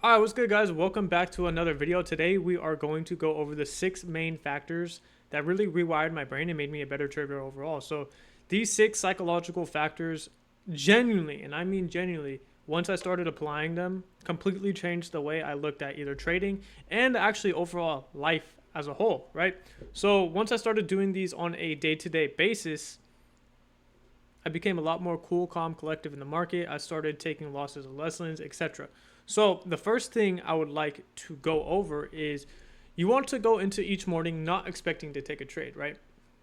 Alright, what's good, guys? Welcome back to another video. Today we are going to go over the 6 main factors that really rewired my brain and made me a better trader overall. So these 6 psychological factors genuinely, and I mean genuinely, once I started applying them, completely changed the way I looked at either trading and actually overall life as a whole, right? So once I started doing these on a day-to-day basis, I became a lot more cool, calm, collective in the market. I started taking losses as lessons, etc. So the first thing I would like to go over is you want to go into each morning not expecting to take a trade, right?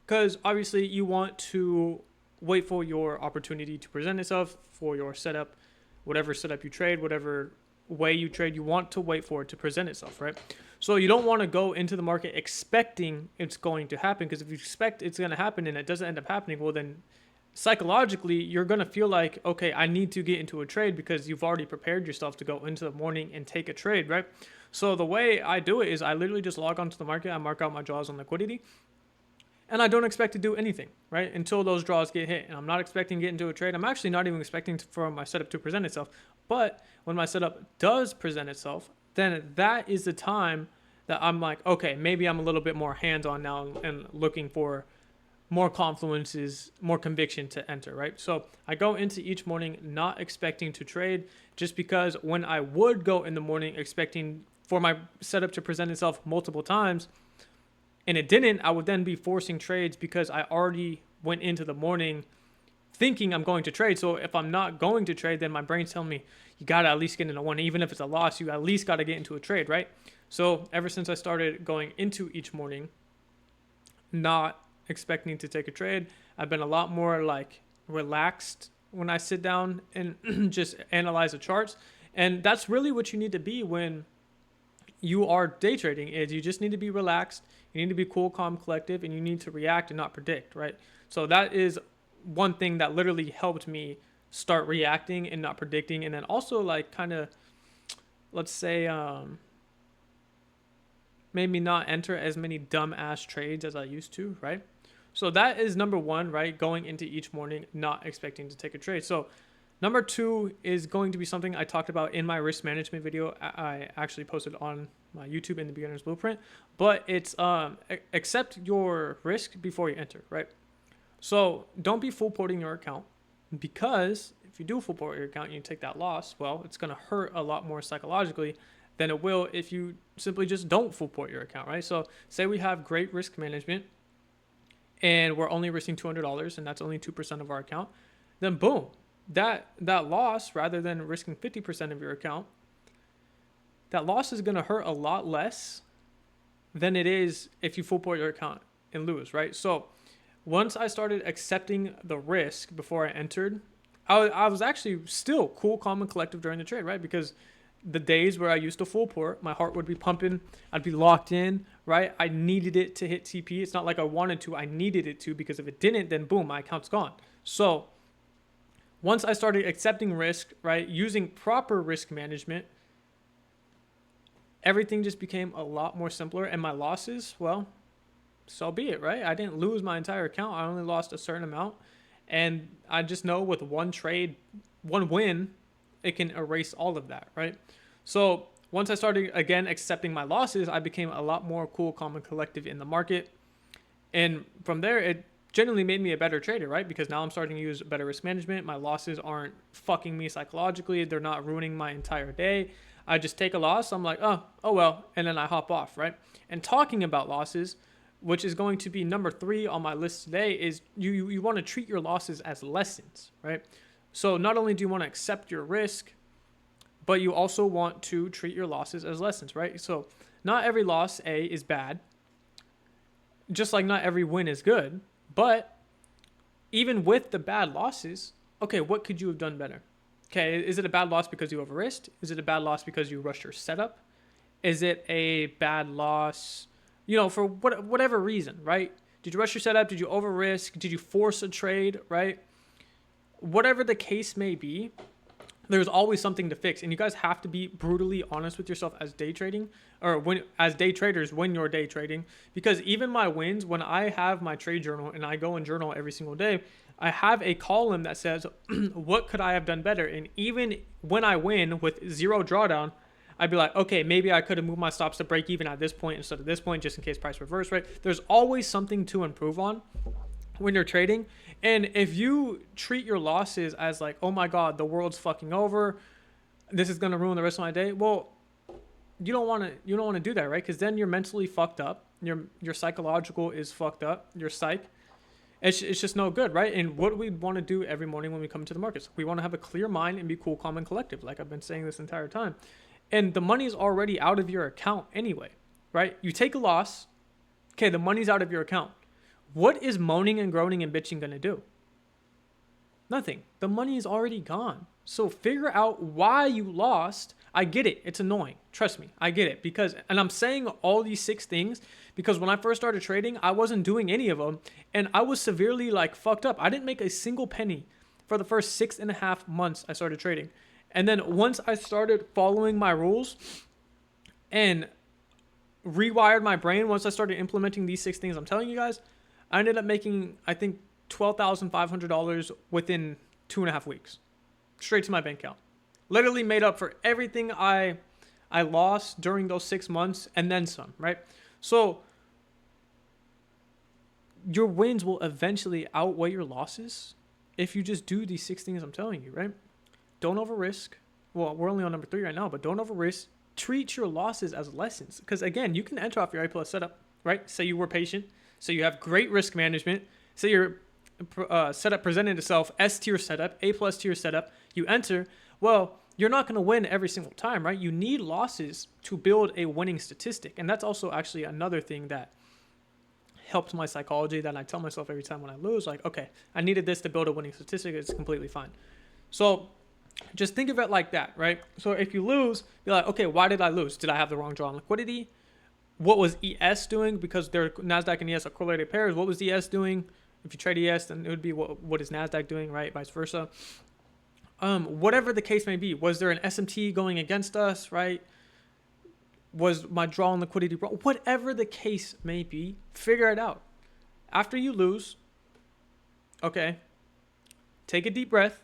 Because obviously you want to wait for your opportunity to present itself, for your setup, whatever setup you trade, whatever way you trade, you want to wait for it to present itself, right? So you don't want to go into the market expecting it's going to happen, because if you expect it's going to happen and it doesn't end up happening, well then psychologically you're going to feel like, okay, I need to get into a trade because you've already prepared yourself to go into the morning and take a trade, right? So the way I do it is I literally just log onto the market, I mark out my draws on liquidity, and I don't expect to do anything, right, until those draws get hit. And I'm not expecting to get into a trade. I'm actually not even expecting for my setup to present itself. But when my setup does present itself, then that is the time that I'm like, okay, maybe I'm a little bit more hands-on now and looking for more confluences, more conviction to enter, right? So I go into each morning not expecting to trade, just because when I would go in the morning expecting for my setup to present itself multiple times and it didn't, I would then be forcing trades because I already went into the morning thinking I'm going to trade. So if I'm not going to trade, then my brain's telling me you got to at least get into one. Even if it's a loss, you at least got to get into a trade, right? So ever since I started going into each morning not expecting to take a trade, I've been a lot more like relaxed when I sit down and just analyze the charts. And that's really what you need to be when you are day trading, is you just need to be relaxed, you need to be cool, calm, collective, and you need to react and not predict, right? So that is one thing that literally helped me start reacting and not predicting. And then also like kind of, let's say, made me not enter as many dumb ass trades as I used to, right? So that is number one, right? Going into each morning, not expecting to take a trade. So number two is going to be something I talked about in my risk management video. I actually posted on my YouTube in the beginner's blueprint, but it's accept your risk before you enter, right? So don't be full porting your account, because if you do full port your account and you take that loss, well, it's going to hurt a lot more psychologically than it will if you simply just don't full port your account, right? So say we have great risk management and we're only risking $200 and that's only 2% of our account, then boom, that loss, rather than risking 50% of your account, that loss is going to hurt a lot less than it is if you full port your account and lose, right? So once I started accepting the risk before I entered, I was actually still cool, calm, and collective during the trade, right? Because the days where I used to full port, my heart would be pumping, I'd be locked in, right? I needed it to hit TP. It's not like I wanted to, I needed it to, because if it didn't, then boom, my account's gone. So once I started accepting risk, right, using proper risk management, everything just became a lot more simpler. And my losses, well, so be it, right? I didn't lose my entire account. I only lost a certain amount. And I just know with one trade, one win, it can erase all of that, right? So once I started, again, accepting my losses, I became a lot more cool, calm, and collective in the market. And from there, it genuinely made me a better trader, right? Because now I'm starting to use better risk management. My losses aren't fucking me psychologically. They're not ruining my entire day. I just take a loss. I'm like, oh well. And then I hop off, right? And talking about losses, which is going to be number 3 on my list today, is you want to treat your losses as lessons, right? So not only do you want to accept your risk, but you also want to treat your losses as lessons, right? So not every loss, is bad, just like not every win is good. But even with the bad losses, okay, what could you have done better? Okay, is it a bad loss because you over-risked? Is it a bad loss because you rushed your setup? Is it a bad loss, for whatever reason, right? Did you rush your setup? Did you over-risk? Did you force a trade, right? Whatever the case may be, there's always something to fix. And you guys have to be brutally honest with yourself as day trading, or as day traders when you're day trading. Because even my wins, when I have my trade journal and I go and journal every single day, I have a column that says, what could I have done better? And even when I win with 0 drawdown, I'd be like, okay, maybe I could have moved my stops to break even at this point instead of this point, just in case price reverse, right? There's always something to improve on when you're trading. And if you treat your losses as like, oh my God, the world's fucking over, this is going to ruin the rest of my day. Well, you don't want to do that, right? Because then you're mentally fucked up. Your psychological is fucked up. Your psych. It's just no good, right? And what we want to do every morning when we come into the markets, we want to have a clear mind and be cool, calm, and collective, like I've been saying this entire time. And the money's already out of your account anyway, right? You take a loss, okay, the money's out of your account. What is moaning and groaning and bitching going to do? Nothing. The money is already gone. So figure out why you lost. I get it. It's annoying. Trust me. I get it. And I'm saying all these 6 things because when I first started trading, I wasn't doing any of them. And I was severely like fucked up. I didn't make a single penny for the first 6.5 months I started trading. And then once I started following my rules and rewired my brain, once I started implementing these 6 things I'm telling you guys, I ended up making, I think, $12,500 within 2.5 weeks. Straight to my bank account. Literally made up for everything I lost during those 6 months and then some, right? So your wins will eventually outweigh your losses if you just do these 6 things I'm telling you, right? Don't over risk. Well, we're only on number 3 right now, but don't over risk. Treat your losses as lessons. Because again, you can enter off your A+ setup, right? Say you were patient. So you have great risk management. Say your setup presented itself, S tier setup, A+ tier setup. You enter. Well, you're not going to win every single time, right? You need losses to build a winning statistic. And that's also actually another thing that helps my psychology that I tell myself every time when I lose, like, okay, I needed this to build a winning statistic. It's completely fine. So just think of it like that, right? So if you lose, be like, okay, why did I lose? Did I have the wrong draw on liquidity? What was ES doing? Because their NASDAQ and ES are correlated pairs. What was ES doing? If you trade ES, then it would be what is NASDAQ doing, right? Vice versa. Whatever the case may be, was there an SMT going against us, right? Was my draw on liquidity wrong? Whatever the case may be, figure it out. After you lose, okay, take a deep breath.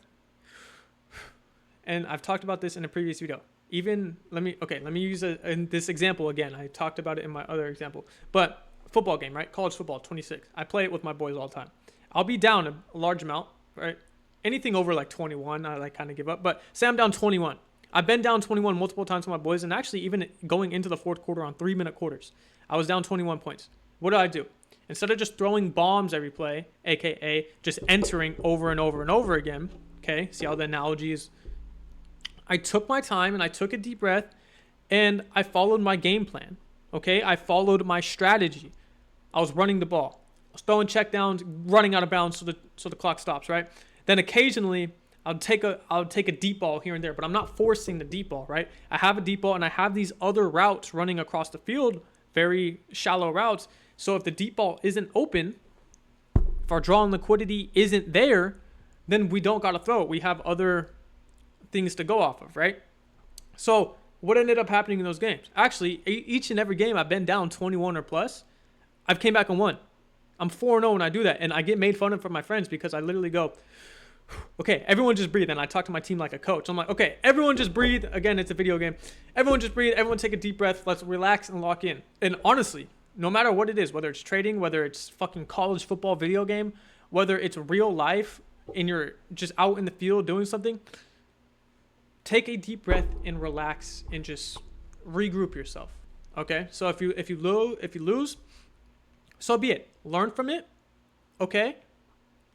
And I've talked about this in a previous video. Let me use this example again. I talked about it in my other example. But football game, right? College football, 26. I play it with my boys all the time. I'll be down a large amount, right? Anything over like 21, I like kind of give up. But say I'm down 21. I've been down 21 multiple times with my boys, and actually even going into the 4th quarter on 3-minute quarters, I was down 21 points. What do? Instead of just throwing bombs every play, aka just entering over and over and over again, okay? See how the analogy is? I took my time and I took a deep breath and I followed my game plan, okay? I followed my strategy. I was running the ball. I was throwing check downs, running out of bounds so the clock stops, right? Then occasionally I'll take a deep ball here and there, but I'm not forcing the deep ball, right? I have a deep ball and I have these other routes running across the field, very shallow routes. So if the deep ball isn't open, if our draw on liquidity isn't there, then we don't got to throw it. We have other things to go off of, right? So what ended up happening in those games? Actually, each and every game I've been down 21 or plus, I've came back and won. I'm 4-0 when I do that, and I get made fun of from my friends because I literally go, okay, everyone just breathe. And I talk to my team like a coach. I'm like, okay, everyone just breathe. Again, it's a video game. Everyone just breathe. Everyone take a deep breath. Let's relax and lock in. And honestly, no matter what it is, whether it's trading, whether it's fucking college football video game, whether it's real life and you're just out in the field doing something, take a deep breath and relax and just regroup yourself. Okay? So if you lose, so be it. Learn from it. Okay?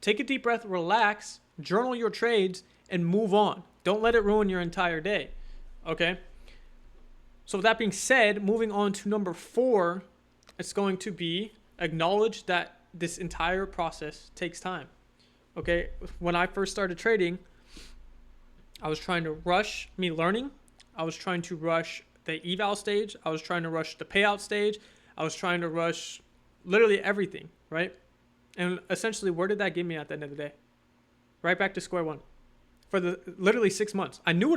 Take a deep breath, relax, journal your trades, and move on. Don't let it ruin your entire day. Okay? So with that being said, moving on to number 4, it's going to be acknowledge that this entire process takes time. Okay? When I first started trading, I was trying to rush me learning. I was trying to rush the eval stage. I was trying to rush the payout stage. I was trying to rush literally everything, right? And essentially, where did that get me at the end of the day? Right back to square one. For the literally 6 months, I knew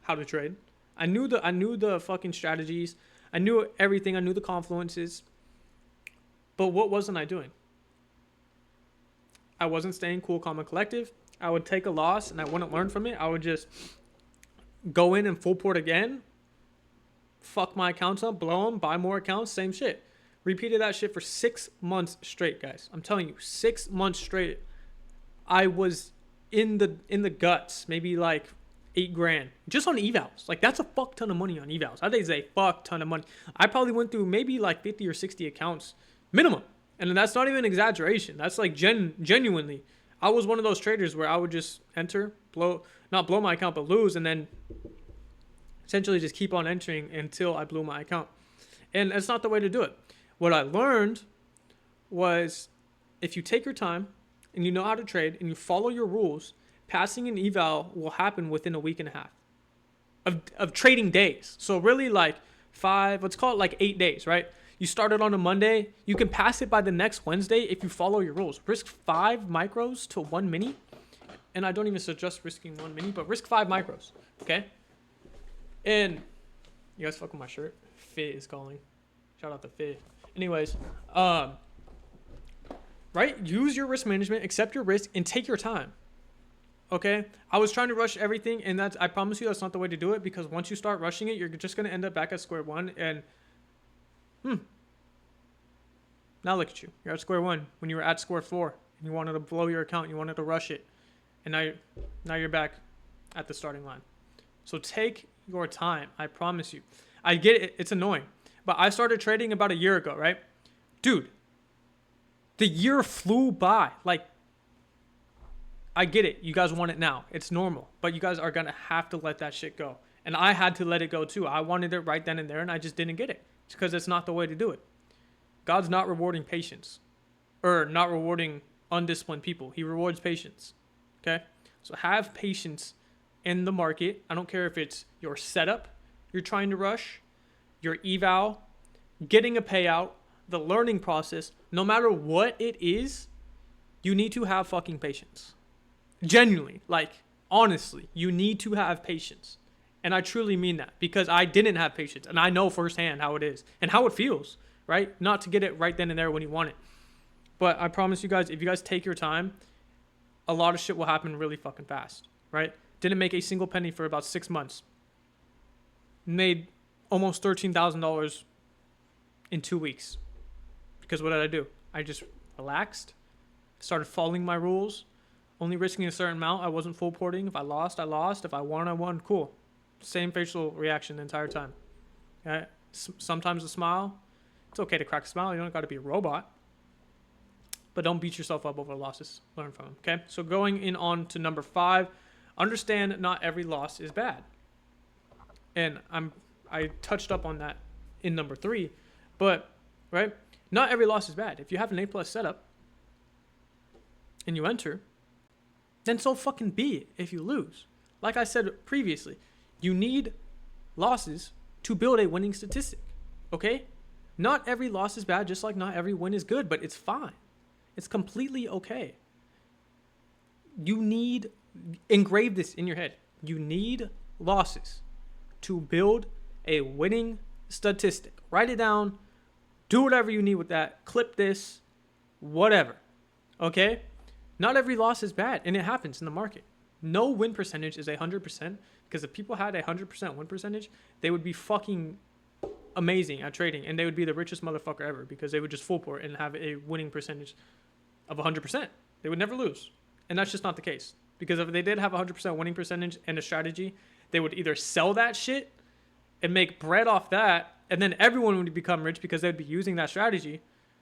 how to trade. I knew the fucking strategies. I knew everything. I knew the confluences. But what wasn't I doing? I wasn't staying cool, calm, and collective. I would take a loss and I wouldn't learn from it. I would just go in and full port again fuck my accounts up, blow them, buy more accounts, same shit. Repeated that shit for 6 months straight, guys. I'm telling you, 6 months straight. I was in the guts, maybe like $8,000 just on evals. Like, that's a fuck ton of money on evals. I think it's a fuck ton of money. I probably went through maybe like 50 or 60 accounts minimum. And that's not even exaggeration. That's like genuinely. I was one of those traders where I would just enter, not blow my account, but lose, and then essentially just keep on entering until I blew my account. And that's not the way to do it. What I learned was, if you take your time and you know how to trade and you follow your rules, passing an eval will happen within a week and a half of trading days. So really like 5, let's call it like 8 days, right? You started on a Monday, you can pass it by the next Wednesday if you follow your rules. Risk 5 micros to 1 mini. And I don't even suggest risking 1 mini, but risk 5 micros, okay? And you guys fuck with my shirt? Fit is calling. Shout out to Fit. Anyways, right? Use your risk management, accept your risk, and take your time. Okay? I was trying to rush everything, and I promise you that's not the way to do it, because once you start rushing it, you're just going to end up back at square one, and now look at you. You're at square one when you were at square 4, and you wanted to blow your account, you wanted to rush it, and now you're back at the starting line. So take your time. I promise you. I get it. It's annoying. But I started trading about a year ago, right? Dude, the year flew by. Like, I get it. You guys want it now. It's normal. But you guys are going to have to let that shit go. And I had to let it go too. I wanted it right then and there, and I just didn't get it. It's because it's not the way to do it. God's not rewarding patience. Or not rewarding undisciplined people. He rewards patience. Okay? So have patience in the market. I don't care if it's your setup you're trying to rush, your eval, getting a payout, the learning process. No matter what it is, you need to have fucking patience. Genuinely, like, honestly, you need to have patience. And I truly mean that, because I didn't have patience, and I know firsthand how it is and how it feels, right? Not to get it right then and there when you want it. But I promise you guys, if you guys take your time, a lot of shit will happen really fucking fast, right? Didn't make a single penny for about 6 months. Made almost $13,000 in 2 weeks. Because what did I do? I just relaxed, started following my rules, only risking a certain amount. I wasn't full porting. If I lost, I lost. If I won, I won. Cool. Same facial reaction the entire time. Okay? Sometimes a smile. It's okay to crack a smile. You don't got to be a robot. But don't beat yourself up over losses. Learn from them. Okay? So going in on to number 5, understand not every loss is bad. And I touched up on that in number 3. But, right? Not every loss is bad. If you have an A+ setup and you enter, then so fucking be it if you lose. Like I said previously, you need losses to build a winning statistic. Okay? Not every loss is bad, just like not every win is good, but it's fine. It's completely okay. You need, engrave this in your head. You need losses to build a winning statistic. Write it down. Do whatever you need with that. Clip this. Whatever. Okay? Not every loss is bad, and it happens in the market. No win percentage is 100%, because if people had 100% win percentage, they would be fucking amazing at trading, and they would be the richest motherfucker ever, because they would just full port and have a winning percentage of 100%. They would never lose. And that's just not the case. Because if they did have 100% winning percentage and a strategy, they would either sell that shit and make bread off that, and then everyone would become rich because they'd be using that strategy,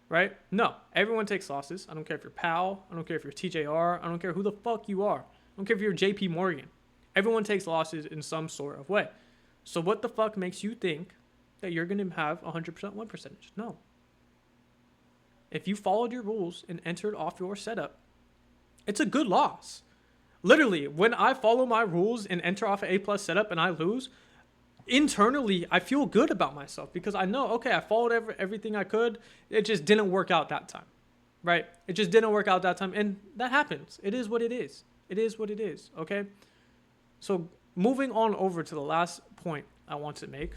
right? No, everyone takes losses. I don't care if you're Powell. I don't care if you're TJR. I don't care who the fuck you are. I don't care if you're JP Morgan. Everyone takes losses in some sort of way. So what the fuck makes you think that you're going to have 100% win percentage? No. If you followed your rules and entered off your setup, it's a good loss. Literally, when I follow my rules and enter off an A+ setup and I lose, internally, I feel good about myself, because I know, okay, I followed everything I could. It just didn't work out that time, right? It just didn't work out that time, and that happens. It is what it is. It is what it is, okay? So moving on over to the last point I want to make,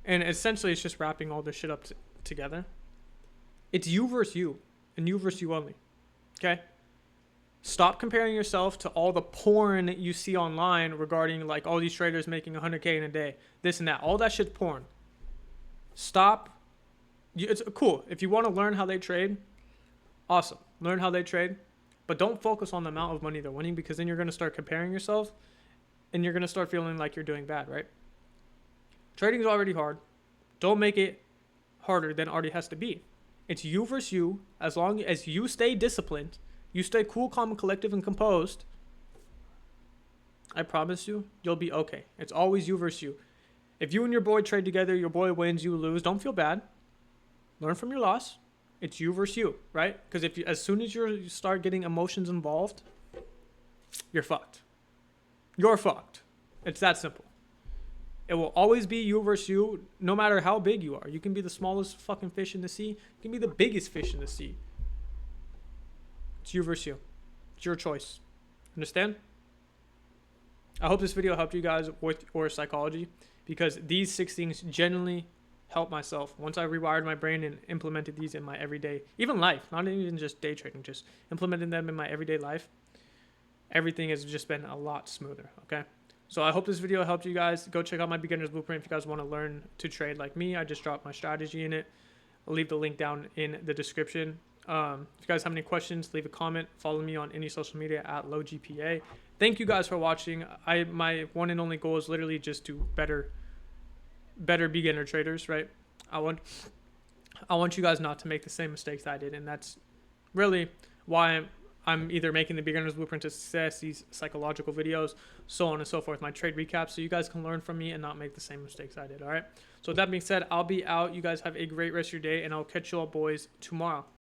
and essentially it's just wrapping all this shit up together. It's you versus you, and you versus you only, okay? Stop comparing yourself to all the porn you see online regarding like all these traders making 100K in a day, this and that. All that shit's porn. Stop. It's cool. If you want to learn how they trade, awesome. Learn how they trade. But don't focus on the amount of money they're winning, because then you're going to start comparing yourself and you're going to start feeling like you're doing bad, right? Trading is already hard. Don't make it harder than it already has to be. It's you versus you. As long as you stay disciplined, you stay cool, calm, and collective and composed, I promise you, you'll be okay. It's always you versus you. If you and your boy trade together, your boy wins, you lose, don't feel bad. Learn from your loss. It's you versus you, right? Because if you, as soon as you start getting emotions involved, you're fucked. You're fucked. It's that simple. It will always be you versus you, no matter how big you are. You can be the smallest fucking fish in the sea. You can be the biggest fish in the sea. It's you versus you. It's your choice. Understand? I hope this video helped you guys with your psychology, because these 6 things genuinely helped myself. Once I rewired my brain and implemented these in my everyday, even life, not even just day trading, just implementing them in my everyday life, everything has just been a lot smoother, okay? So I hope this video helped you guys. Go check out my beginner's blueprint if you guys want to learn to trade like me. I just dropped my strategy in it. I'll leave the link down in the description. If you guys have any questions, leave a comment. Follow me on any social media at LowGPA. Thank you guys for watching. My one and only goal is literally just to better beginner traders, right? I want you guys not to make the same mistakes I did, and that's really why I'm either making the beginner's blueprint to success, these psychological videos, so on and so forth, my trade recaps, so you guys can learn from me and not make the same mistakes I did. All right. So with that being said, I'll be out. You guys have a great rest of your day, and I'll catch you all boys tomorrow.